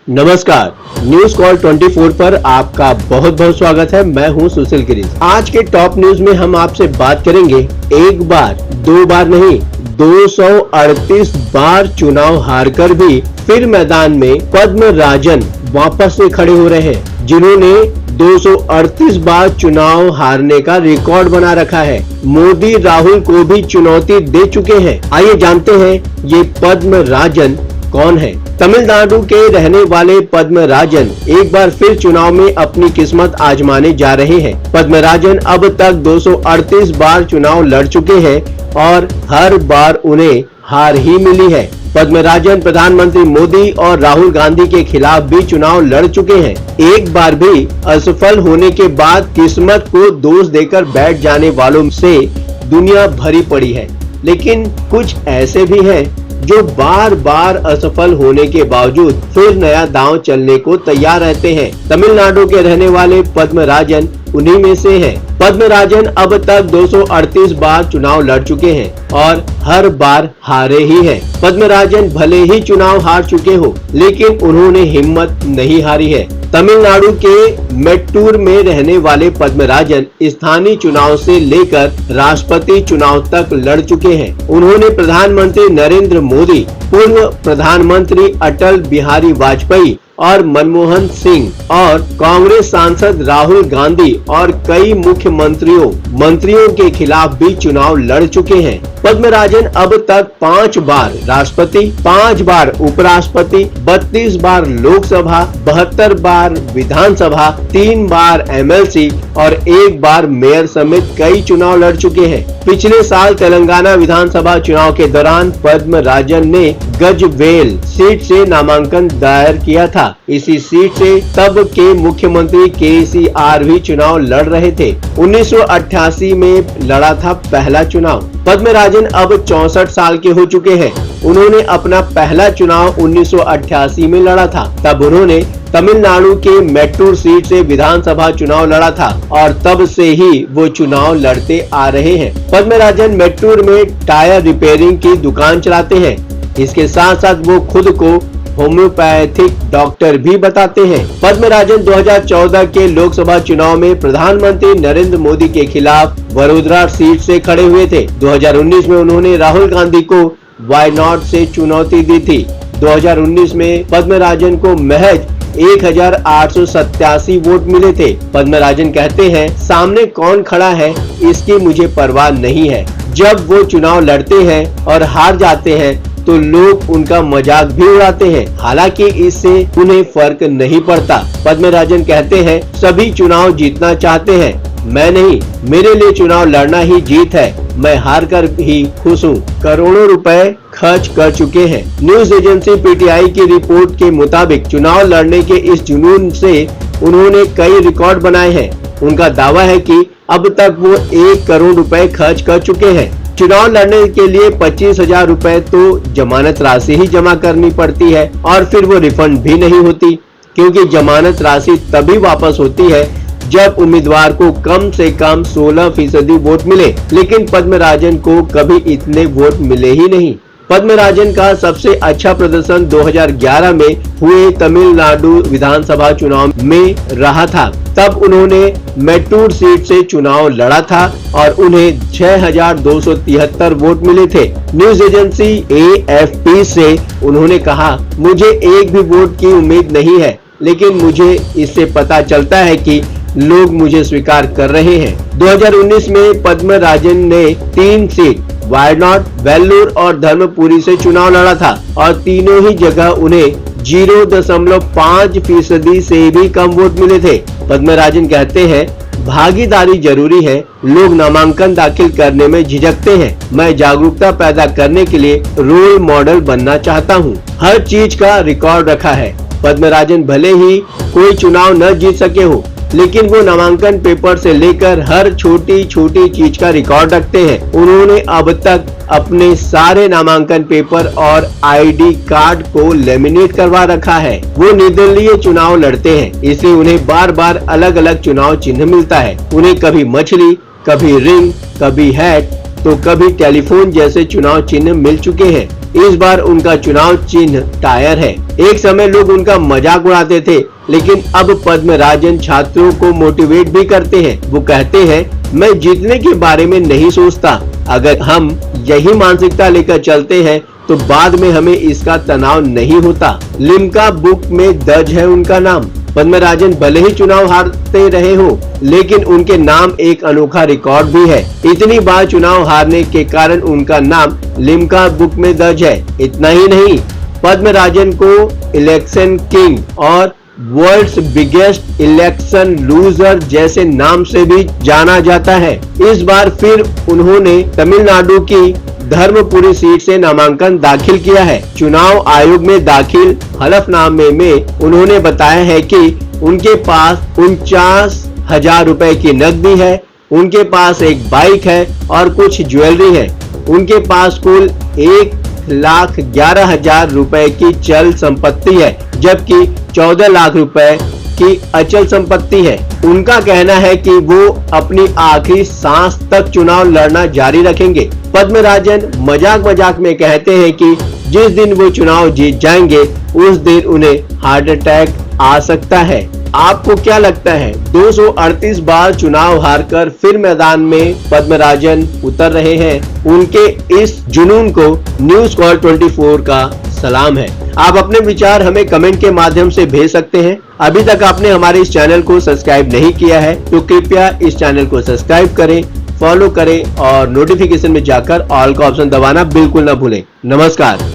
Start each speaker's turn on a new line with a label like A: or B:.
A: नमस्कार, news call 24 पर आपका बहुत बहुत स्वागत है। मैं हूं सुशील गिरीश। आज के टॉप न्यूज में हम आपसे बात करेंगे, एक बार दो बार नहीं 238 बार चुनाव हारकर भी फिर मैदान में पद्मराजन वापस से खड़े हो रहे हैं, जिन्होंने 238 बार चुनाव हारने का रिकॉर्ड बना रखा है। मोदी राहुल को भी चुनौती दे चुके हैं। आइए जानते हैं ये पद्मराजन कौन है। तमिलनाडु के रहने वाले पद्मराजन एक बार फिर चुनाव में अपनी किस्मत आजमाने जा रहे हैं। पद्मराजन अब तक 238 बार चुनाव लड़ चुके हैं और हर बार उन्हें हार ही मिली है। पद्मराजन प्रधानमंत्री मोदी और राहुल गांधी के खिलाफ भी चुनाव लड़ चुके हैं। एक बार भी असफल होने के बाद किस्मत को दोष देकर बैठ जाने वालों से दुनिया भरी पड़ी है, लेकिन कुछ ऐसे भी हैं जो बार बार असफल होने के बावजूद फिर नया दांव चलने को तैयार रहते हैं। तमिलनाडु के रहने वाले पद्मराजन उन्हीं में से हैं। पद्मराजन अब तक 238 बार चुनाव लड़ चुके हैं और हर बार हारे ही हैं। पद्मराजन भले ही चुनाव हार चुके हो, लेकिन उन्होंने हिम्मत नहीं हारी है। तमिलनाडु के मेट्टूर में रहने वाले पद्मराजन स्थानीय चुनाव से लेकर राष्ट्रपति चुनाव तक लड़ चुके हैं। उन्होंने प्रधानमंत्री नरेंद्र मोदी, पूर्व प्रधानमंत्री अटल बिहारी वाजपेयी और मनमोहन सिंह और कांग्रेस सांसद राहुल गांधी और कई मंत्रियों के खिलाफ भी चुनाव लड़ चुके हैं। पद्मराजन अब तक 5 बार राष्ट्रपति, 5 बार उपराष्ट्रपति, 32 बार लोकसभा, 72 बार विधानसभा, 3 बार एमएलसी और 1 बार मेयर समेत कई चुनाव लड़ चुके हैं। पिछले साल तेलंगाना विधानसभा चुनाव के दौरान पद्मराजन ने गजवेल सीट से नामांकन दायर किया था। इसी सीट से तब के मुख्यमंत्री केसीआर भी चुनाव लड़ रहे थे। 1988 में लड़ा था पहला चुनाव। पद्मराजन अब 64 साल के हो चुके हैं। उन्होंने अपना पहला चुनाव 1988 में लड़ा था। तब उन्होंने तमिलनाडु के मेट्टूर सीट से विधानसभा चुनाव लड़ा था और तब से ही वो चुनाव लड़ते आ रहे हैं। पद्मराजन मेट्टूर में टायर रिपेयरिंग की दुकान चलाते हैं। इसके साथ साथ वो खुद को होम्योपैथिक डॉक्टर भी बताते हैं। पद्मराजन 2014 के लोकसभा चुनाव में प्रधानमंत्री नरेंद्र मोदी के खिलाफ वडोदरा सीट से खड़े हुए थे। 2019 में उन्होंने राहुल गांधी को वायनाड से चुनौती दी थी। 2019 में पद्मराजन को महज 1887 वोट मिले थे। पद्मराजन कहते हैं, सामने कौन खड़ा है इसकी मुझे परवाह नहीं है। जब वो चुनाव लड़ते हैं और हार जाते हैं तो लोग उनका मजाक भी उड़ाते हैं, हालांकि इससे उन्हें फर्क नहीं पड़ता। पद्मराजन कहते हैं, सभी चुनाव जीतना चाहते हैं, मैं नहीं। मेरे लिए चुनाव लड़ना ही जीत है। मैं हार कर ही खुश हूँ। करोड़ों रुपए खर्च कर चुके हैं। न्यूज एजेंसी पीटीआई की रिपोर्ट के मुताबिक चुनाव लड़ने के इस जुनून से उन्होंने कई रिकॉर्ड बनाए हैं। उनका दावा है कि अब तक वो 1 करोड़ रुपए खर्च कर चुके हैं। चुनाव लड़ने के लिए 25,000 रुपए तो जमानत राशि ही जमा करनी पड़ती है और फिर वो रिफंड भी नहीं होती, क्योंकि जमानत राशि तभी वापस होती है जब उम्मीदवार को कम से कम 16% वोट मिले, लेकिन पद्मराजन को कभी इतने वोट मिले ही नहीं। पद्मराजन का सबसे अच्छा प्रदर्शन 2011 में हुए तमिलनाडु विधानसभा चुनाव में रहा था। तब उन्होंने मेट्टूर सीट से चुनाव लड़ा था और उन्हें 6,273 वोट मिले थे। न्यूज एजेंसी AFP से उन्होंने कहा, मुझे एक भी वोट की उम्मीद नहीं है, लेकिन मुझे इससे पता चलता है कि लोग मुझे स्वीकार कर रहे हैं। 2019 में पद्मराजन ने 3 सीट वायनाड, वेल्लूर और धर्मपुरी से चुनाव लड़ा था और तीनों ही जगह उन्हें 0.5% से भी कम वोट मिले थे। पद्मराजन कहते हैं, भागीदारी जरूरी है। लोग नामांकन दाखिल करने में झिझकते हैं। मैं जागरूकता पैदा करने के लिए रोल मॉडल बनना चाहता हूँ। हर चीज का रिकॉर्ड रखा है। पद्मराजन भले ही कोई चुनाव न जीत सके हो, लेकिन वो नामांकन पेपर से लेकर हर छोटी छोटी चीज का रिकॉर्ड रखते हैं। उन्होंने अब तक अपने सारे नामांकन पेपर और आईडी कार्ड को लेमिनेट करवा रखा है। वो निर्दलीय चुनाव लड़ते हैं, इसलिए उन्हें बार बार अलग अलग चुनाव चिन्ह मिलता है। उन्हें कभी मछली, कभी रिंग, कभी हैट तो कभी टेलीफोन जैसे चुनाव चिन्ह मिल चुके हैं। इस बार उनका चुनाव चिन्ह टायर है। एक समय लोग उनका मजाक उड़ाते थे, लेकिन अब पद्मराजन छात्रों को मोटिवेट भी करते हैं। वो कहते हैं, मैं जीतने के बारे में नहीं सोचता। अगर हम यही मानसिकता लेकर चलते हैं तो बाद में हमें इसका तनाव नहीं होता। लिम्का बुक में दर्ज है उनका नाम। पद्मराजन भले ही चुनाव हारते रहे हो, लेकिन उनके नाम एक अनोखा रिकॉर्ड भी है। इतनी बार चुनाव हारने के कारण उनका नाम लिम्का बुक में दर्ज है। इतना ही नहीं, पद्मराजन को इलेक्शन किंग और वर्ल्ड्स बिगेस्ट इलेक्शन लूजर जैसे नाम से भी जाना जाता है। इस बार फिर उन्होंने तमिलनाडु की धर्मपुरी सीट से नामांकन दाखिल किया है। चुनाव आयोग में दाखिल हलफनामे में उन्होंने बताया है कि उनके पास 49,000 रुपए की नकदी है, उनके पास एक बाइक है और कुछ ज्वेलरी है। उनके पास कुल 1,11,000 रुपए की चल संपत्ति है, जबकि 14 लाख रुपए की अचल संपत्ति है। उनका कहना है कि वो अपनी आखिरी सांस तक चुनाव लड़ना जारी रखेंगे। पद्मराजन मजाक में कहते हैं कि जिस दिन वो चुनाव जीत जाएंगे उस दिन उन्हें हार्ट अटैक आ सकता है। आपको क्या लगता है? 238 बार चुनाव हारकर फिर मैदान में पद्मराजन उतर रहे हैं। उनके इस जुनून को न्यूज़ कॉल 24 का सलाम है। आप अपने विचार हमें कमेंट के माध्यम से भेज सकते हैं। अभी तक आपने हमारे इस चैनल को सब्सक्राइब नहीं किया है तो कृपया इस चैनल को सब्सक्राइब करें, फॉलो करें और नोटिफिकेशन में जाकर ऑल का ऑप्शन दबाना बिल्कुल न भूलें। नमस्कार।